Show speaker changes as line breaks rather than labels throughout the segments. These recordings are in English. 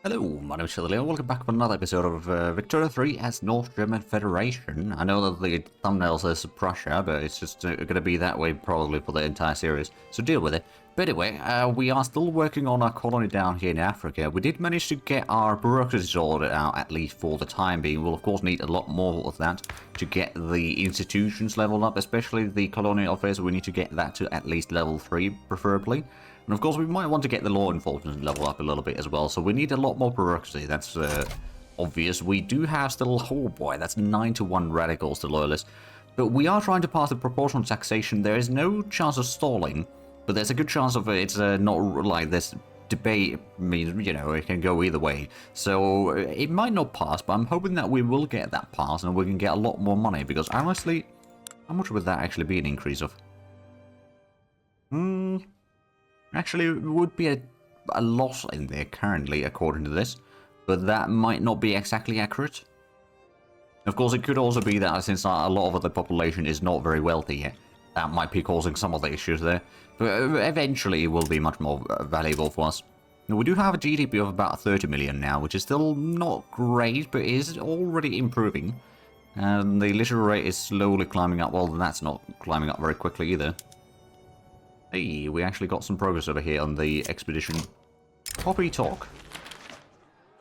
Hello, my name is Shirley, and welcome back for another episode of Victoria 3 as North German Federation. I know that the thumbnail says Prussia, but it's just going to be that way probably for the entire series, so deal with it. But anyway, we are still working on our colony down here in Africa. We did manage to get our bureaucracy sorted out, at least for the time being. We'll of course need a lot more of that to get the institutions leveled up, especially the colonial affairs. We need to get that to at least level 3, preferably. And of course, we might want to get the law enforcement level up a little bit as well, so we need a lot more bureaucracy, that's obvious. We do have still, oh boy, that's 9-to-1 radicals to loyalists. But we are trying to pass the proportional taxation. There is no chance of stalling, but there's a good chance of it's not like this debate means, you know, it can go either way. So it might not pass, but I'm hoping that we will get that pass and we can get a lot more money, because honestly, how much would that actually be an increase of? Actually, it would be a loss in there currently, according to this, but that might not be exactly accurate. Of course, it could also be that since a lot of the population is not very wealthy yet, that might be causing some of the issues there. But eventually, it will be much more valuable for us. Now, we do have a GDP of about 30 million now, which is still not great, but is already improving. And the literacy rate is slowly climbing up. Well, that's not climbing up very quickly either. Hey, we actually got some progress over here on the expedition. Coffee talk.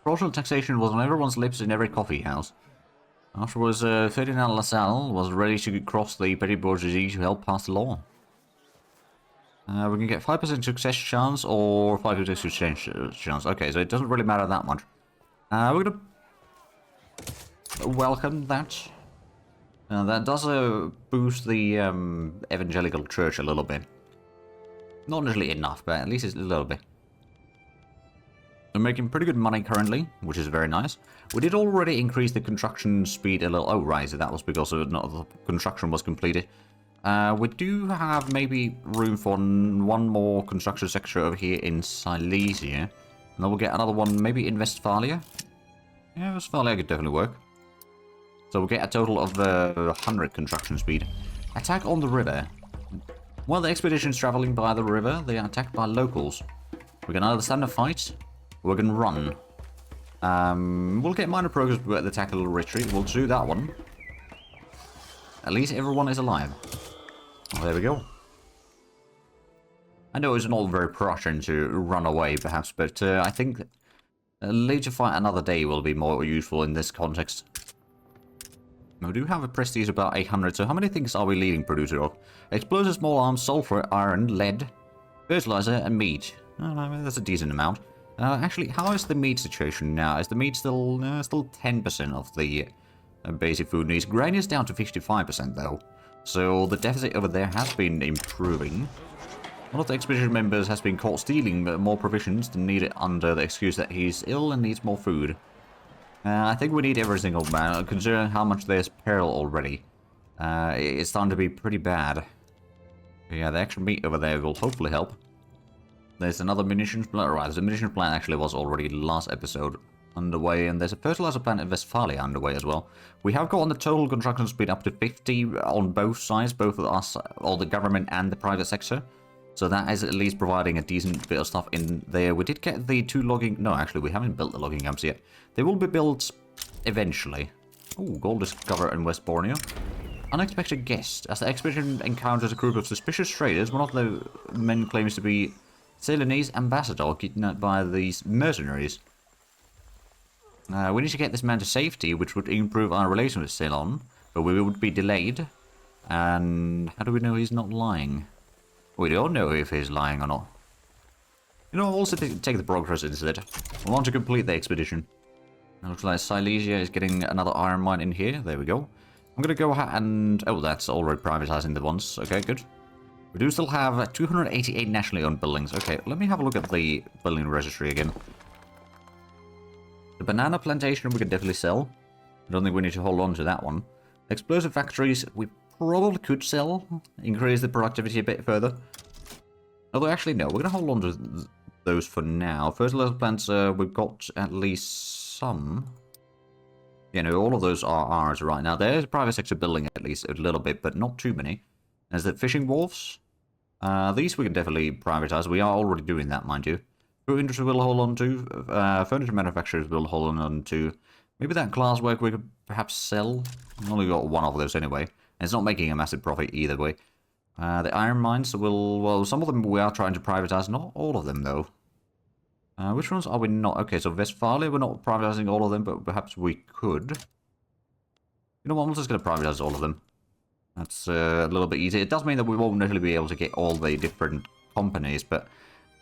Fraudulent taxation was on everyone's lips in every coffee house. Afterwards, Ferdinand Lassalle was ready to cross the petty bourgeoisie to help pass the law. We can get 5% success chance or 5% success chance. Okay, so it doesn't really matter that much. We're gonna welcome that. That does boost the evangelical church a little bit. Not nearly enough, but at least it's a little bit. We're making pretty good money currently, which is very nice. We did already increase the construction speed a little. Oh, right, so that was because the construction was completed. We do have maybe room for one more construction sector over here in Silesia. And then we'll get another one maybe in Westphalia. Yeah, Westphalia could definitely work. So we'll get a total of 100 construction speed. Attack on the river. While the expedition's traveling by the river, they are attacked by locals. We can either stand and fight, or we can run. We'll get minor progress with the tactical retreat. We'll do that one. At least everyone is alive. Well, there we go. I know it's not very Prussian to run away, perhaps, but I think later fight another day will be more useful in this context. We do have a prestige about 800, so how many things are we leading producer of? Explosive small arms, sulfur, iron, lead, fertilizer, and meat. Oh, that's a decent amount. Actually, how is the meat situation now? Is the meat still 10% of the basic food needs? Grain is down to 55% though, so the deficit over there has been improving. One of the expedition members has been caught stealing more provisions than needed under the excuse that he's ill and needs more food. I think we need every single man, considering how much there's peril already. It's starting to be pretty bad. Yeah, the extra meat over there will hopefully help. There's another munitions plant. Right, the munitions plant actually was already last episode underway, and there's a fertilizer plant in Westphalia underway as well. We have gotten the total construction speed up to 50 on both sides, both of us, or the government and the private sector. So that is at least providing a decent bit of stuff in there. We did get the 2 logging... No, actually, we haven't built the logging camps yet. They will be built eventually. Oh, gold discovered in West Borneo. Unexpected guest. As the expedition encounters a group of suspicious traders, one of the men claims to be Ceylonese ambassador kidnapped by these mercenaries. We need to get this man to safety, which would improve our relation with Ceylon, but we would be delayed. And how do we know he's not lying? We don't know if he's lying or not. You know, I'll also take the progress instead. I want to complete the expedition. Looks like Silesia is getting another iron mine in here. There we go. I'm going to go ahead and... Oh, that's already privatizing the ones. Okay, good. We do still have 288 nationally owned buildings. Okay, let me have a look at the building registry again. The banana plantation we can definitely sell. I don't think we need to hold on to that one. Explosive factories we probably could sell. Increase the productivity a bit further. Although, actually, no. We're going to hold on to those for now. Fertilizer plants, we've got at least some. You know, all of those are ours right now. There's a private sector building at least a little bit, but not too many. There's the fishing wharfs. These we can definitely privatize. We are already doing that, mind you. Food industry will hold on to. Furniture manufacturers will hold on to. Maybe that glasswork we could perhaps sell. We've only got one of those anyway. And it's not making a massive profit either way. The iron mines will... Well, some of them we are trying to privatize. Not all of them, though. Which ones are we not? Okay, so Westphalia, we're not privatizing all of them, but perhaps we could. You know what, I'm just going to privatize all of them. That's a little bit easier. It does mean that we won't necessarily be able to get all the different companies, but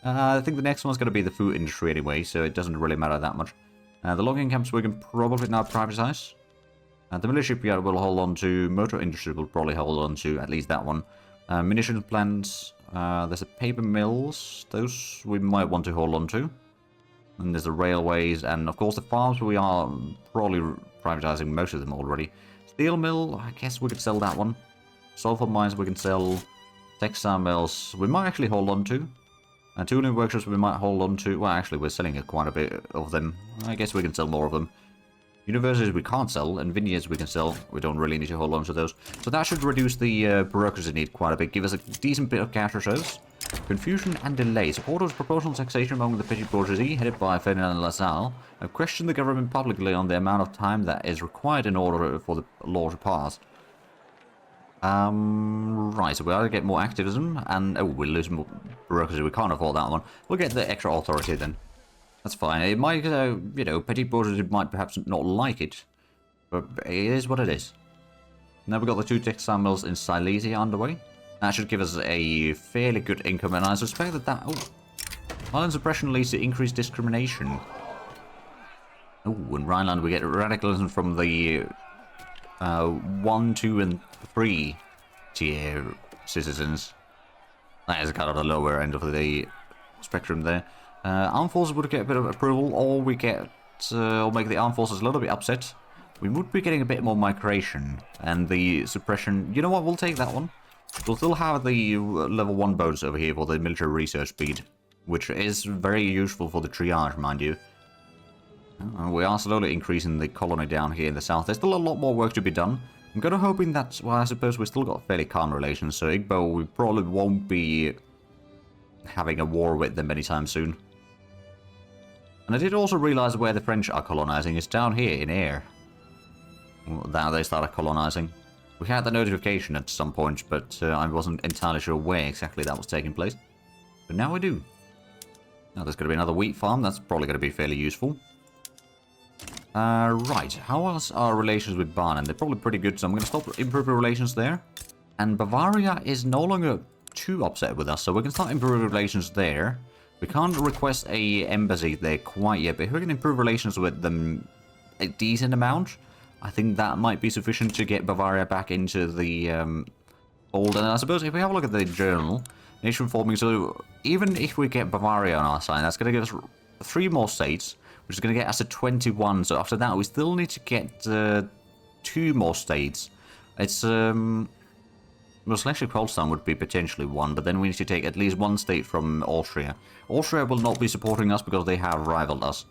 I think the next one's going to be the food industry anyway, so it doesn't really matter that much. The logging camps we can probably now privatize. The military shipyard will hold on to. Motor industry will probably hold on to at least that one. Munitions plants. There's the paper mills. Those we might want to hold on to. And there's the railways, and of course the farms, we are probably privatizing most of them already. Steel mill, I guess we could sell that one. Sulfur mines we can sell. Textile mills, we might actually hold on to. Tooling workshops we might hold on to. Well, actually we're selling quite a bit of them. I guess we can sell more of them. Universities we can't sell, and vineyards we can sell. We don't really need to hold on to those. So that should reduce the bureaucracy need quite a bit. Give us a decent bit of cash reserves. Confusion and delay. Supporters of proportional taxation among the petty bourgeoisie, headed by Ferdinand Lassalle, have questioned the government publicly on the amount of time that is required in order for the law to pass. Right, so we ought to get more activism, and... Oh, we'll lose more bureaucracy. We can't afford that one. We'll get the extra authority then. That's fine. It might, you know, petty bourgeoisie might perhaps not like it, but it is what it is. Now we've got the 2 textile mills in Silesia underway. That should give us a fairly good income, and I suspect that that... Oh, violent suppression leads to increased discrimination. Oh, in Rhineland we get radicalism from the 1, 2, and 3 tier citizens. That is kind of the lower end of the spectrum there. Armed forces would get a bit of approval, or we get... or make the armed forces a little bit upset. We would be getting a bit more migration, and the suppression... You know what, we'll take that one. We'll still have the level 1 bonus over here for the military research speed, which is very useful for the triage, mind you. We are slowly increasing the colony down here in the south. There's still a lot more work to be done. I'm kind of hoping that, well, I suppose we've still got fairly calm relations, so Igbo, we probably won't be having a war with them anytime soon. And I did also realize where the French are colonizing. It's down here in Air. Now they started colonizing. We had the notification at some point, but I wasn't entirely sure where exactly that was taking place. But now we do. Now there's going to be another wheat farm. That's probably going to be fairly useful. Right. How else are relations with Barnen? They're probably pretty good, so I'm going to stop improving relations there. And Bavaria is no longer too upset with us, so we can start improving relations there. We can't request a embassy there quite yet, but if we can improve relations with them a decent amount, I think that might be sufficient to get Bavaria back into the fold. And I suppose if we have a look at the journal, nation forming, so even if we get Bavaria on our side, that's going to give us 3 more states, which is going to get us to 21. So after that, we still need to get 2 more states. It's well, Schleswig-Holstein would be potentially 1, but then we need to take at least 1 state from Austria. Austria will not be supporting us because they have rivaled us.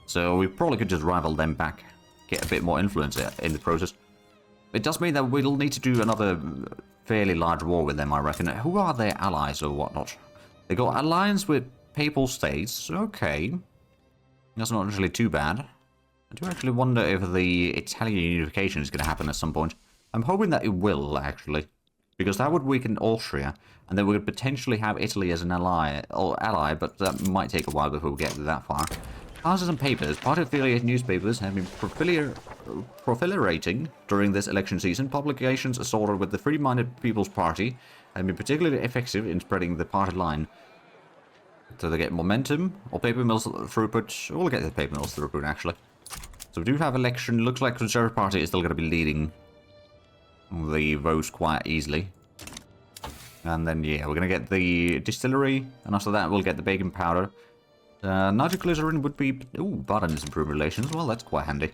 So we probably could just rival them back, get a bit more influence in the process. It does mean that we'll need to do another fairly large war with them, I reckon. Who are their allies or whatnot? They got alliance with Papal States. Okay. That's not actually too bad. I do actually wonder if the Italian unification is going to happen at some point. I'm hoping that it will, actually. Because that would weaken Austria, and then we could potentially have Italy as an ally, but that might take a while before we get that far. Houses and papers. Party-affiliated newspapers have been proliferating during this election season. Publications assorted with the Free-Minded People's Party have been particularly effective in spreading the party line. So they get momentum, or paper mills throughput. We'll get the paper mills throughput, actually. So we do have election. Looks like Conservative Party is still going to be leading the votes quite easily. And then, yeah, we're going to get the distillery, and after that we'll get the baking powder. Nitroglycerin would be... Ooh, Baden is improving relations. Well, that's quite handy.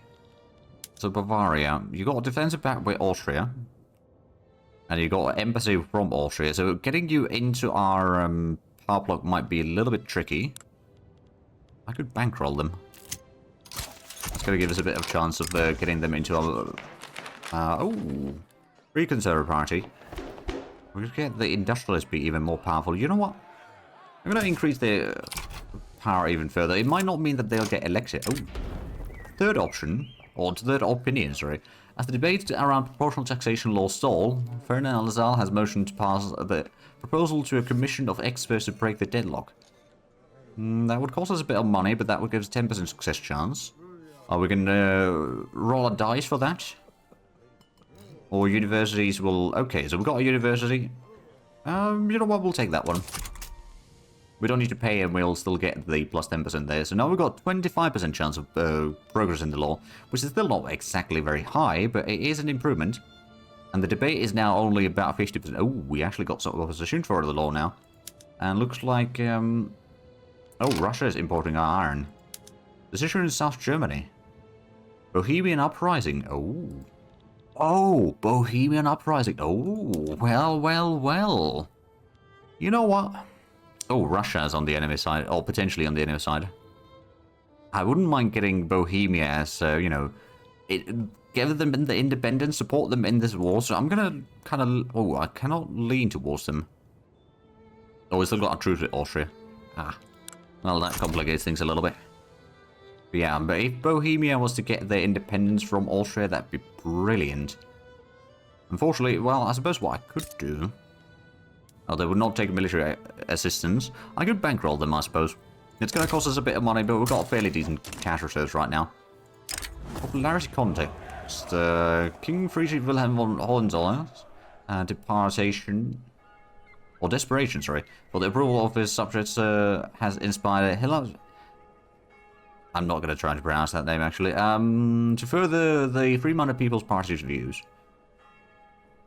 So Bavaria, you got a defensive pact with Austria. And you got an embassy from Austria. So getting you into our power block might be a little bit tricky. I could bankroll them. That's going to give us a bit of chance of getting them into our... oh, Free Conservative Party. We could get the industrialists be even more powerful. You know what? I'm going to increase their power even further. It might not mean that they'll get elected. Oh, third option, or third opinion, sorry. As the debate around proportional taxation law stall, Ferdinand Lazal has motioned to pass the proposal to a commission of experts to break the deadlock. That would cost us a bit of money, but that would give us a 10% success chance. We can roll a dice for that. Or universities will... Okay, so we've got a university. You know what, we'll take that one. We don't need to pay and we'll still get the plus 10% there. So now we've got 25% chance of progress in the law, which is still not exactly very high, but it is an improvement. And the debate is now only about 50%. Oh, we actually got some opposition for the law now. And looks like... oh, Russia is importing our iron. Decision in South Germany. Bohemian uprising. Oh. Oh, Bohemian uprising. Oh, well, well, well. You know what? Oh, Russia's on the enemy side, or potentially on the enemy side. I wouldn't mind getting Bohemia as, you know, give them the independence, support them in this war. So I'm gonna kind of... Oh, I cannot lean towards them. Oh, we still got a truce with Austria. Ah. Well, that complicates things a little bit. But yeah, but if Bohemia was to get their independence from Austria, that'd be brilliant. Unfortunately, well, I suppose what I could do... Oh, they would not take military assistance. I could bankroll them, I suppose. It's going to cost us a bit of money, but we've got a fairly decent cash reserves right now. Popularity context. King Friedrich Wilhelm von Hohenzollern. Deportation... Or desperation, sorry. For the approval of his subjects has inspired Hillel... I'm not going to try to pronounce that name, actually. To further the free-minded People's Party's views.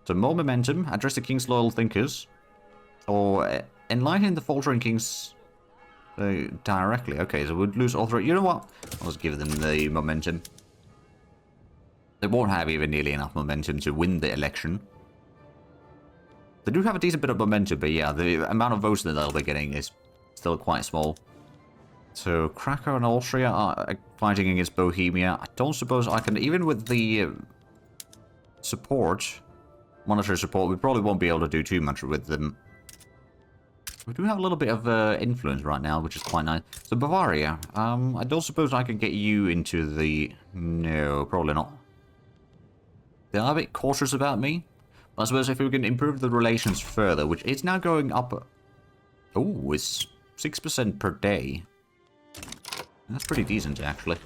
So more momentum, address the king's loyal thinkers, or enlighten the faltering kings directly. Okay, so we'd lose authority. You know what? I'll just give them the momentum. They won't have even nearly enough momentum to win the election. They do have a decent bit of momentum, but yeah, the amount of votes that they'll be getting is still quite small. So Krakow and Austria are fighting against Bohemia. I don't suppose I can, even with the support, monetary support, we probably won't be able to do too much with them. We do have a little bit of influence right now, which is quite nice. So Bavaria, I don't suppose I can get you into the... No, probably not. They are a bit cautious about me. But I suppose if we can improve the relations further, which is now going up... Oh, it's 6% per day. That's pretty decent, actually.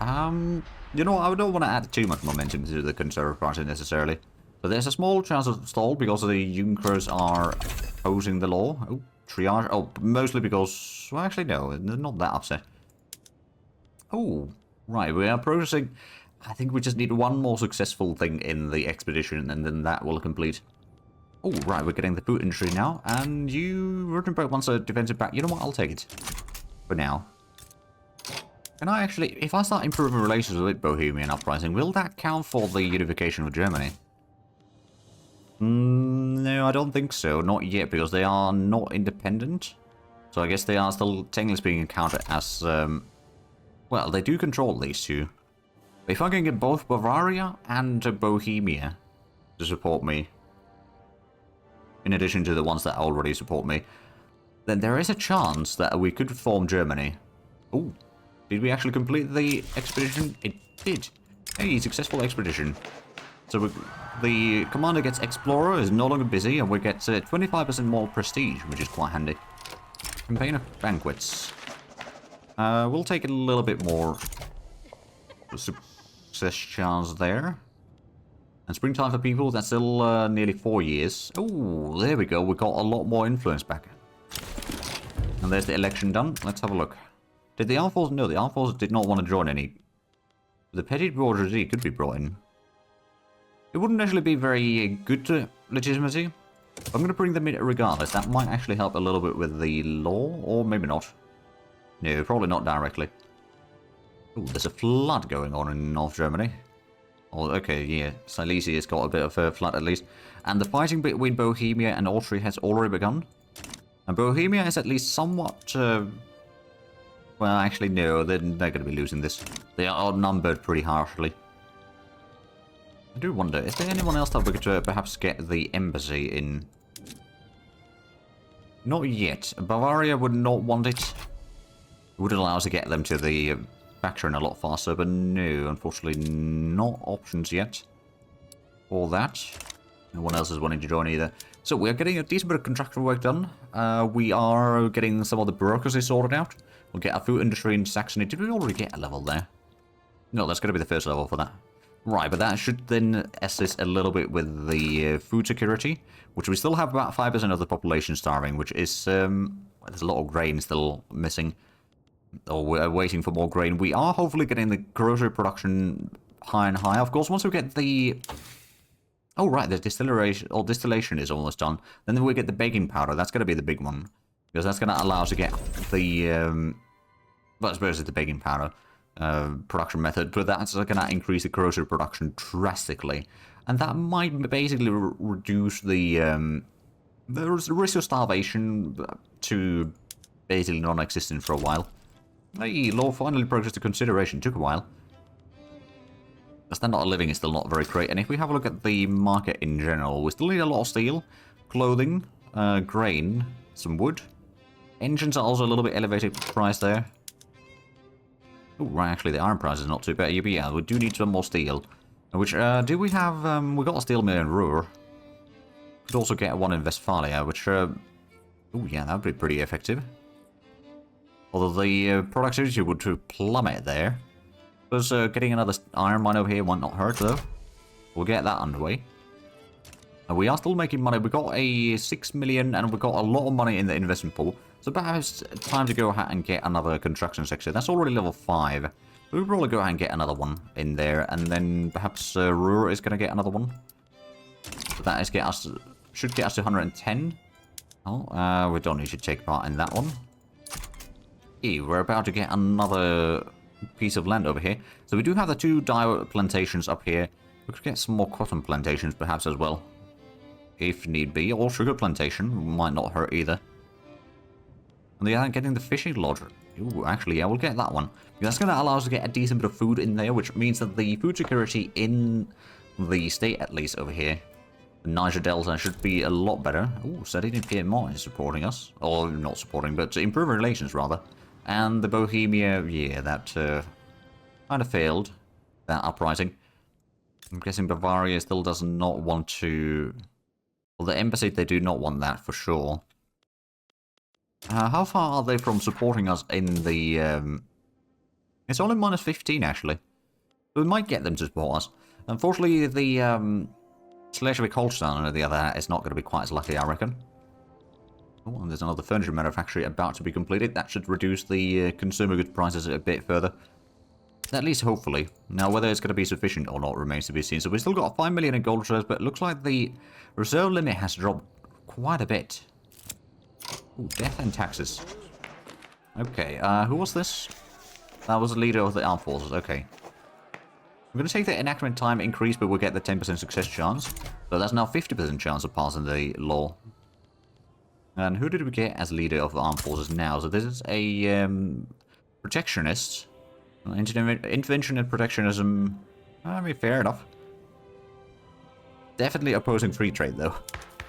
You know, I don't want to add too much momentum to the Conservative Party necessarily. But there's a small chance of stall because the Junkers are opposing the law. Oh, triage. Oh, mostly because... Well, actually, no. They're not that upset. Oh, right. We are progressing. I think we just need one more successful thing in the expedition, and then that will complete. Oh, right. We're getting the food industry now. And you... Württemberg wants a defensive back. You know what? I'll take it. For now. Can I actually... If I start improving relations with Bohemian uprising, will that count for the unification of Germany? No, I don't think so. Not yet, because they are not independent. So I guess they are still technically speaking counted as... well, they do control these two. But if I can get both Bavaria and Bohemia to support me, in addition to the ones that already support me, then there is a chance that we could form Germany. Oh, did we actually complete the expedition? It did. Hey, successful expedition. So the commander gets Explorer, is no longer busy, and we get 25% more prestige, which is quite handy. Campaign of Banquets. We'll take a little bit more success chance there. And Springtime for People, that's still nearly 4 years. Oh, there we go. We got a lot more influence back. And there's the election done. Let's have a look. Did the armed forces... No, the armed forces did not want to join any. The petty bourgeoisie could be brought in. It wouldn't actually be very good legitimacy. I'm going to bring them in regardless. That might actually help a little bit with the law, or maybe not. No, probably not directly. Oh, there's a flood going on in North Germany. Oh, okay, yeah. Silesia has got a bit of a flood at least. And the fighting between Bohemia and Austria has already begun. And Bohemia is at least somewhat... well, actually, no, they're going to be losing this. They are outnumbered pretty harshly. I do wonder, is there anyone else that we could perhaps get the embassy in? Not yet. Bavaria would not want it. It would allow us to get them to the faction a lot faster, but no, unfortunately not options yet for that. No one else is wanting to join either. So we're getting a decent bit of contractual work done. We are getting some of the bureaucracy sorted out. We'll get our food industry in Saxony. Did we already get a level there? No, that's going to be the first level for that. Right, but that should then assist a little bit with the food security, which we still have about 5% of the population starving, which is, there's a lot of grain still missing. Or we're waiting for more grain. We are hopefully getting the grocery production higher and higher. Of course, once we get the... Oh, right, the distillation is almost done. Then we get the baking powder. That's going to be the big one. Because that's going to allow us to get the... well, I suppose it's the baking powder production method. But that's going to increase the grocery production drastically. And that might basically reduce the risk of starvation to basically non-existent for a while. Hey, law finally progressed to consideration. Took a while. The standard of living is still not very great, and if we have a look at the market in general, we still need a lot of steel, clothing, grain, some wood. Engines are also a little bit elevated price there. Oh, right, actually the iron price is not too bad. Yeah, we do need some more steel. Which, do we have, we got a steel mill in Ruhr. Could also get one in Westphalia, which, oh yeah, that would be pretty effective. Although the productivity would plummet there. Because getting another iron mine over here might not hurt, though. We'll get that underway. And we are still making money. We got a 6 million, and we got a lot of money in the investment pool. So perhaps time to go ahead and get another construction sector. That's already level 5. We'll probably go ahead and get another one in there, and then perhaps Ruhr is going to get another one. So that is should get us to 110. Oh, we don't need to take part in that one. Hey, we're about to get another piece of land over here. So we do have the 2 dye plantations up here. We could get some more cotton plantations perhaps as well, if need be, or sugar plantation might not hurt either. And they are getting the fishing lodge. Ooh, actually, yeah, we'll get that one. That's going to allow us to get a decent bit of food in there, which means that the food security in the state, at least over here, the Niger Delta, should be a lot better. Ooh, Sardinian Piedmont is supporting us. Or not supporting, but to improve relations, rather. And the Bohemia, yeah, that kind of failed, that uprising. I'm guessing Bavaria still does not want to... Well, the embassy, they do not want that for sure. How far are they from supporting us in the... It's only minus 15, actually. We might get them to support us. Unfortunately, the Schleswig-Holstein, on the other hand, is not going to be quite as lucky, I reckon. Oh, and there's another furniture manufactory about to be completed. That should reduce the consumer goods prices a bit further. At least hopefully. Now, whether it's going to be sufficient or not remains to be seen. So we've still got 5 million in gold reserves, but it looks like the reserve limit has dropped quite a bit. Ooh, death and taxes. Okay, who was this? That was the leader of the armed forces. Okay. We're going to take the enactment time increase, but we'll get the 10% success chance. So that's now 50% chance of passing the law. And who did we get as leader of the armed forces now? So this is a protectionist. Intervention and protectionism. I mean, fair enough. Definitely opposing free trade, though.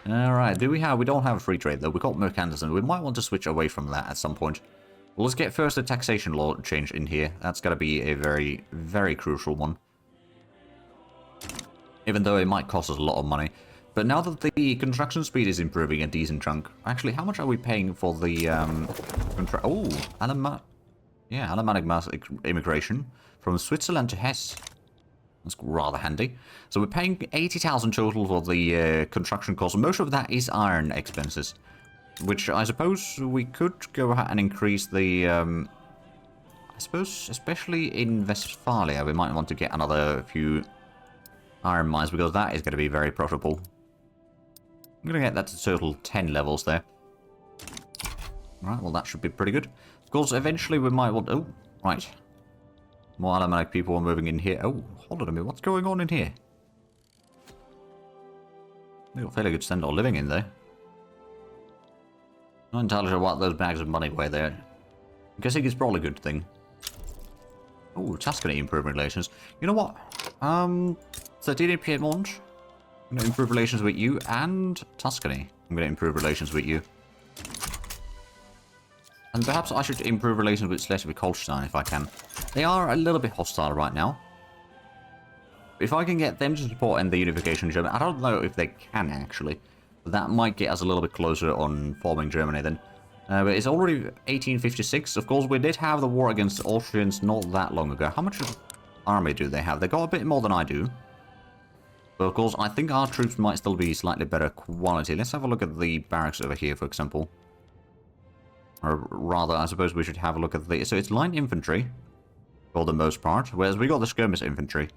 Alright, we don't have a free trade, though. We got mercantilism. We might want to switch away from that at some point. Well, let's get first a taxation law change in here. That's got to be a very, very crucial one. Even though it might cost us a lot of money. But now that the construction speed is improving a decent chunk... Actually, how much are we paying for the... Oh, Alemannic mass immigration from Switzerland to Hesse. That's rather handy. So we're paying 80,000 total for the construction cost. Most of that is iron expenses. Which I suppose we could go ahead and increase the... I suppose, especially in Westphalia, we might want to get another few iron mines, because that is going to be very profitable. I'm going to get that to total 10 levels there. Right, well that should be pretty good. Of course, eventually we might want... Oh, right. More Alemannic people are moving in here. Oh, hold on a minute, what's going on in here? We've got fairly good standard of living in there. Not entirely sure what those bags of money were there. I'm guessing it's probably a good thing. Oh, Tuscany improve relations. You know what? Sardinia Piedmont. I'm going to improve relations with you, and Tuscany. I'm going to improve relations with you. And perhaps I should improve relations with Schleswig-Holstein if I can. They are a little bit hostile right now. If I can get them to support in the unification of Germany, I don't know if they can actually. But that might get us a little bit closer on forming Germany then. But it's already 1856. Of course, we did have the war against the Austrians not that long ago. How much army do they have? They got a bit more than I do. But of course, I think our troops might still be slightly better quality. Let's have a look at the barracks over here, for example. Or rather, I suppose we should have a look at the... So it's light infantry, for the most part, whereas we got the skirmish infantry.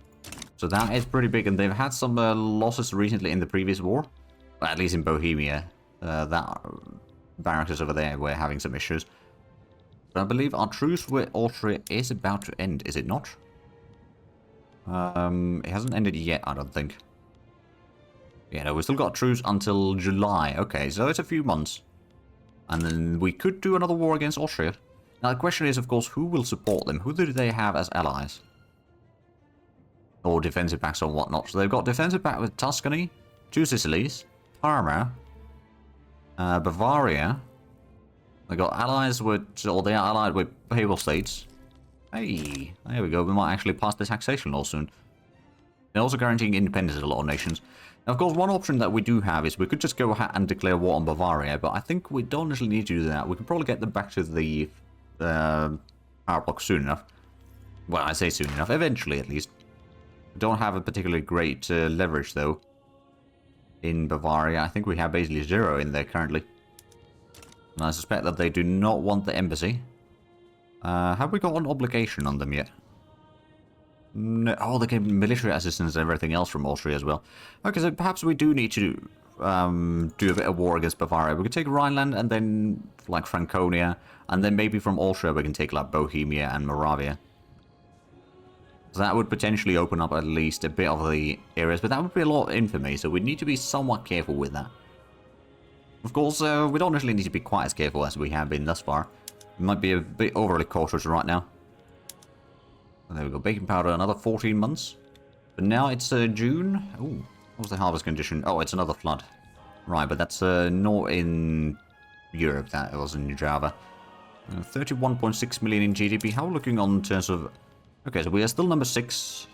So that is pretty big, and they've had some losses recently in the previous war. Well, at least in Bohemia. That barracks over there were having some issues. But I believe our truce with Austria is about to end, is it not? It hasn't ended yet, I don't think. Yeah, no, we've still got a truce until July. Okay, so it's a few months. And then we could do another war against Austria. Now the question is, of course, who will support them? Who do they have as allies? Or defensive backs or whatnot. So they've got defensive back with Tuscany, two Sicilies, Parma, Bavaria. They got allies with, or they are allied with Papal States. Hey, there we go. We might actually pass the taxation law soon. They're also guaranteeing independence in a lot of nations. Now, of course, one option that we do have is we could just go ahead and declare war on Bavaria, but I think we don't necessarily need to do that. We can probably get them back to the power block soon enough. Well, I say soon enough. Eventually, at least. We don't have a particularly great leverage, though, in Bavaria. I think we have basically 0 in there currently. And I suspect that they do not want the embassy. Have we got an obligation on them yet? No. Oh, they get military assistance and everything else from Austria as well. Okay, so perhaps we do need to do a bit of war against Bavaria. We could take Rhineland and then, like, Franconia. And then maybe from Austria we can take, like, Bohemia and Moravia. So that would potentially open up at least a bit of the areas. But that would be a lot of infamy, so we need to be somewhat careful with that. Of course, we don't necessarily need to be quite as careful as we have been thus far. We might be a bit overly cautious right now. There we go, baking powder, another 14 months. But now it's June. Oh, what was the harvest condition? Oh, it's another flood. Right, but that's not in Europe, that was in Java. 31.6 million in GDP. How are we looking on terms of... Okay, so we are still number 6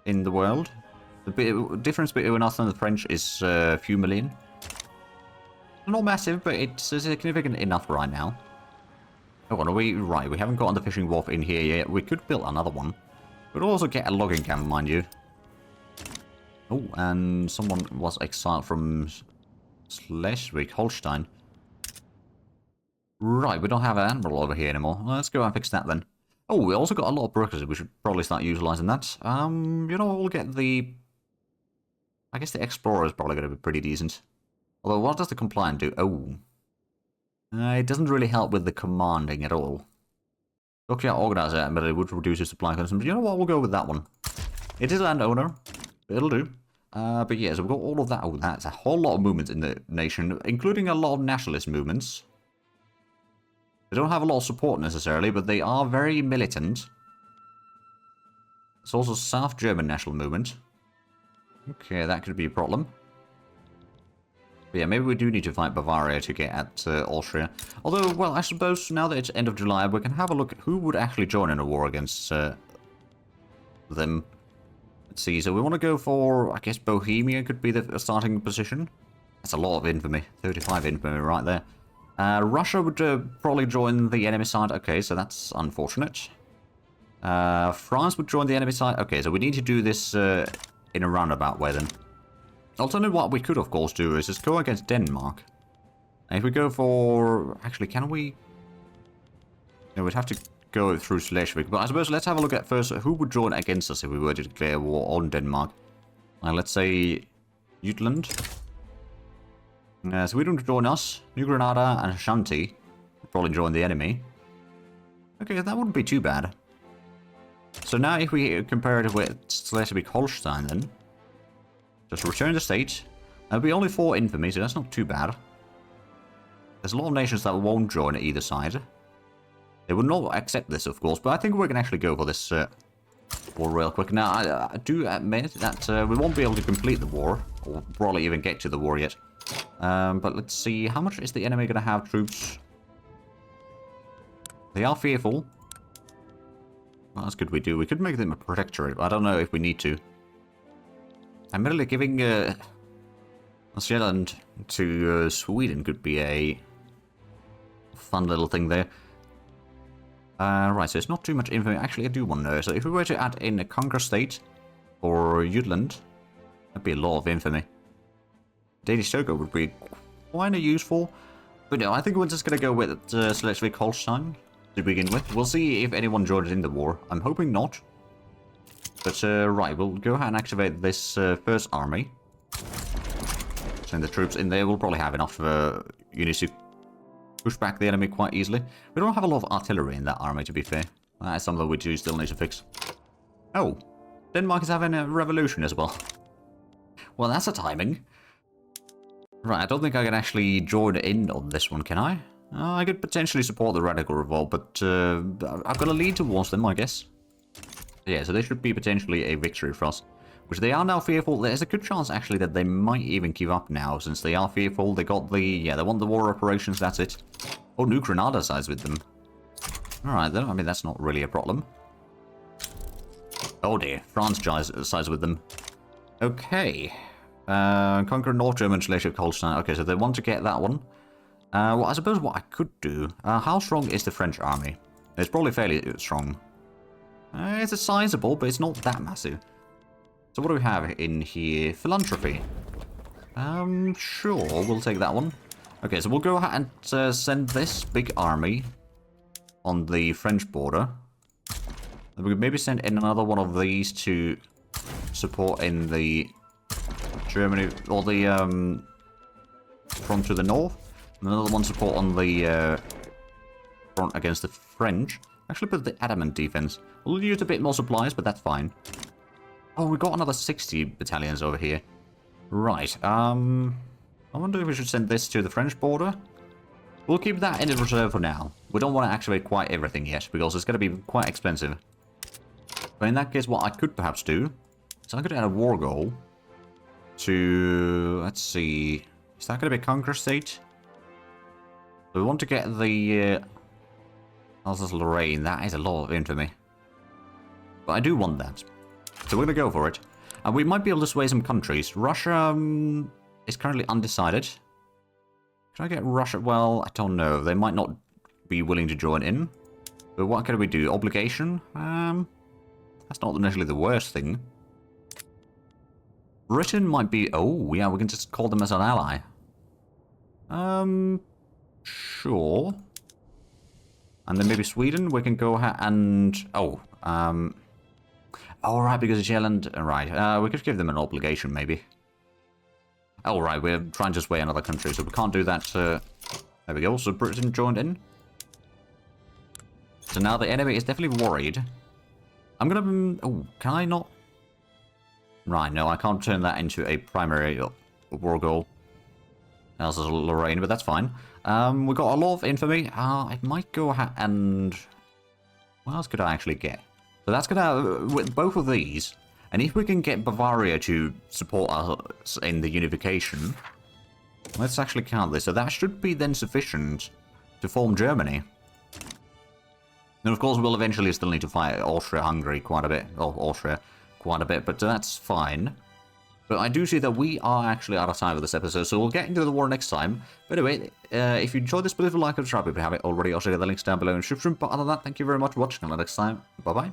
in the world. The difference between us and the French is a few million. Not massive, but it's significant enough right now. Oh, what are we? Right, we haven't gotten the fishing wharf in here yet. We could build another one. We'd also get a logging camp, mind you. Oh, and someone was exiled from Schleswig-Holstein. Right, we don't have an admiral over here anymore. Well, let's go and fix that then. Oh, we also got a lot of brokers. We should probably start utilizing that. You know, we'll get the... I guess the explorer is probably going to be pretty decent. Although, what does the compliant do? Oh. It doesn't really help with the commanding at all. Dockyard organizer, but it would reduce your supply consumption. You know what? We'll go with that one. It is a landowner. It'll do. But yeah, so we've got all of that. Oh, that's a whole lot of movements in the nation, including a lot of nationalist movements. They don't have a lot of support necessarily, but they are very militant. It's also South German national movement. Okay, that could be a problem. But yeah, maybe we do need to fight Bavaria to get at Austria. Although, well, I suppose now that it's end of July, we can have a look at who would actually join in a war against them. Let's see, so we want to go for, I guess, Bohemia could be the starting position. That's a lot of infamy. 35 infamy right there. Russia would probably join the enemy side. Okay, so that's unfortunate. France would join the enemy side. Okay, so we need to do this in a roundabout way then. Alternatively, what we could, of course, do is just go against Denmark. And if we go for... Actually, can we... No, we'd have to go through Schleswig. But I suppose let's have a look at first who would join against us if we were to declare war on Denmark. Let's say Jutland. Sweden would join us. New Granada and Ashanti would probably join the enemy. Okay, that wouldn't be too bad. So now if we compare it with Schleswig-Holstein then... Just return the state. There'll be only 4 infamy, so that's not too bad. There's a lot of nations that won't join either side. They would not accept this, of course, but I think we can actually go for this war real quick. Now, I do admit that we won't be able to complete the war, or probably even get to the war yet. But let's see, how much is the enemy going to have troops? They are fearful. What else could we do? We could make them a protectorate, but I don't know if we need to. Admittedly, giving Zealand to Sweden could be a fun little thing there. Right, so it's not too much info. Actually, I do want to know. So if we were to add in a conquer state or Jutland, that'd be a lot of infamy. Danish Togo would be kind of useful. But no, I think we're just going to go with Schleswig-Holstein to begin with. We'll see if anyone joins in the war. I'm hoping not. But right, we'll go ahead and activate this first army. Send the troops in there. We'll probably have enough units to push back the enemy quite easily. We don't have a lot of artillery in that army, to be fair. That is something we do still need to fix. Oh, Denmark is having a revolution as well. Well, that's a timing. Right, I don't think I can actually join in on this one, can I? I could potentially support the radical revolt, but I've got a lead towards them, I guess. Yeah, so this should be potentially a victory for us. Which they are now fearful. There's a good chance, actually, that they might even give up now, since they are fearful. They got the... Yeah, they want the war operations, that's it. Oh, New Granada sides with them. Alright, then. I mean, that's not really a problem. Oh, dear. France sides with them. Okay. Conquer North German, Schleswig-Holstein. Okay, so they want to get that one. Well, I suppose what I could do... how strong is the French army? It's probably fairly strong. It's a sizable, but it's not that massive. So what do we have in here? Philanthropy. Sure, we'll take that one. Okay, so we'll go ahead and send this big army on the French border. And we could maybe send in another one of these to support in the Germany, or the front to the north. And another one support on the front against the French. Actually put the adamant defense. We'll use a bit more supplies, but that's fine. Oh, we got another 60 battalions over here. Right, I wonder if we should send this to the French border. We'll keep that in the reserve for now. We don't want to activate quite everything yet, because it's going to be quite expensive. But in that case, what I could perhaps do is I could add a war goal to... Let's see... Is that going to be a conquer state? We want to get the... Alsace-Lorraine. That is a lot of infamy. But I do want that. So we're going to go for it. And we might be able to sway some countries. Russia is currently undecided. Can I get Russia? Well, I don't know. They might not be willing to join in. But what can we do? Obligation? That's not initially the worst thing. Britain might be... Oh, yeah, we can just call them as an ally. Sure. And then maybe Sweden, we can go ahead and... Oh, oh, right, because it's Ireland. Right, we could give them an obligation, maybe. Oh, right, we're trying to sway another country, so we can't do that. There we go, so Britain joined in. So now the enemy is definitely worried. I'm gonna... Oh, can I not? Right, no, I can't turn that into a primary war goal. Alsace-Lorraine, but that's fine. We got a lot of infamy. I might go ahead and... What else could I actually get? So that's gonna... With both of these, and if we can get Bavaria to support us in the unification, let's actually count this. So that should be then sufficient to form Germany. And of course, we'll eventually still need to fight Austria-Hungary quite a bit. Oh, Austria quite a bit, but that's fine. But I do see that we are actually out of time for this episode, so we'll get into the war next time. But anyway, if you enjoyed this, please leave a like and subscribe if you haven't already. I'll show you the links down below in the description. But other than that, thank you very much for watching. Until next time, bye-bye.